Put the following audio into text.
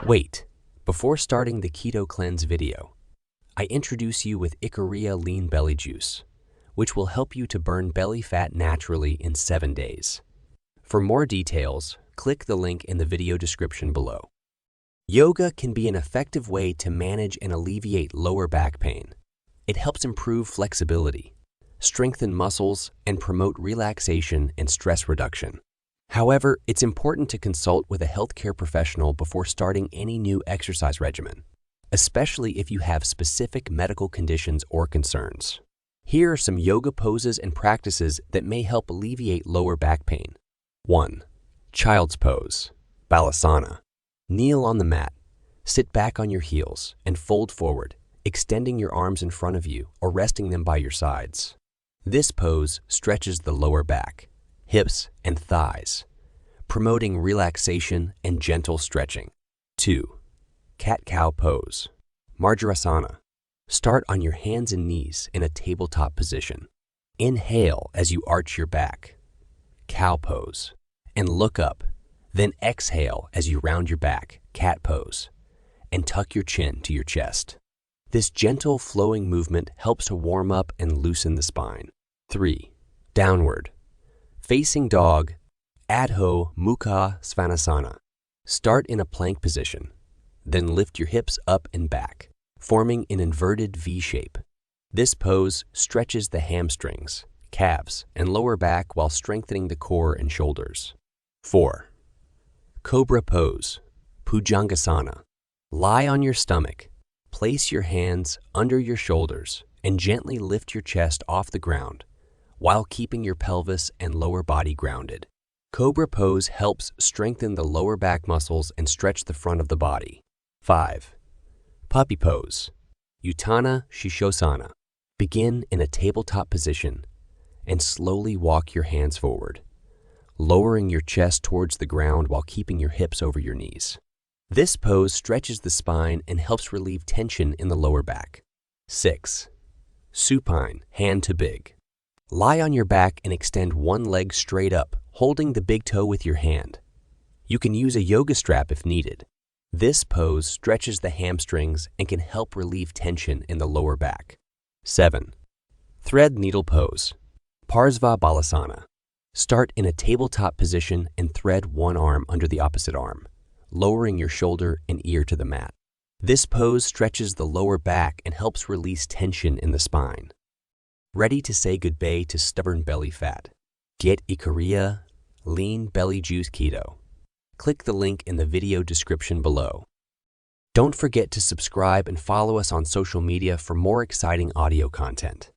Wait, before starting the Keto Cleanse video, I introduce you with Ikaria Lean Belly Juice, which will help you to burn belly fat naturally in 7 days. For more details, click the link in the video description below. Yoga can be an effective way to manage and alleviate lower back pain. It helps improve flexibility, strengthen muscles, and promote relaxation and stress reduction. However, it's important to consult with a healthcare professional before starting any new exercise regimen, especially if you have specific medical conditions or concerns. Here are some yoga poses and practices that may help alleviate lower back pain. 1. Child's pose, Balasana. Kneel on the mat, sit back on your heels, and fold forward, extending your arms in front of you or resting them by your sides. This pose stretches the lower back, hips, and thighs, promoting relaxation and gentle stretching. 2. Cat-cow pose, Marjarasana. Start on your hands and knees in a tabletop position. Inhale as you arch your back, cow pose, and look up. Then exhale as you round your back, cat pose, and tuck your chin to your chest. This gentle flowing movement helps to warm up and loosen the spine. 3. Downward facing dog, Adho Mukha Svanasana. Start in a plank position, then lift your hips up and back, forming an inverted V shape. This pose stretches the hamstrings, calves, and lower back while strengthening the core and shoulders. 4. Cobra pose, Bhujangasana. Lie on your stomach, place your hands under your shoulders, and gently lift your chest off the ground while keeping your pelvis and lower body grounded. Cobra pose helps strengthen the lower back muscles and stretch the front of the body. 5. Puppy pose, Utthana Shishosana. Begin in a tabletop position and slowly walk your hands forward, lowering your chest towards the ground while keeping your hips over your knees. This pose stretches the spine and helps relieve tension in the lower back. 6. Supine, hand to big. Lie on your back and extend one leg straight up, holding the big toe with your hand. You can use a yoga strap if needed. This pose stretches the hamstrings and can help relieve tension in the lower back. 7. Thread needle pose, Parsva Balasana. Start in a tabletop position and thread one arm under the opposite arm, lowering your shoulder and ear to the mat. This pose stretches the lower back and helps release tension in the spine. Ready to say goodbye to stubborn belly fat? Get Ikaria Lean Belly Juice Keto. Click the link in the video description below. Don't forget to subscribe and follow us on social media for more exciting audio content.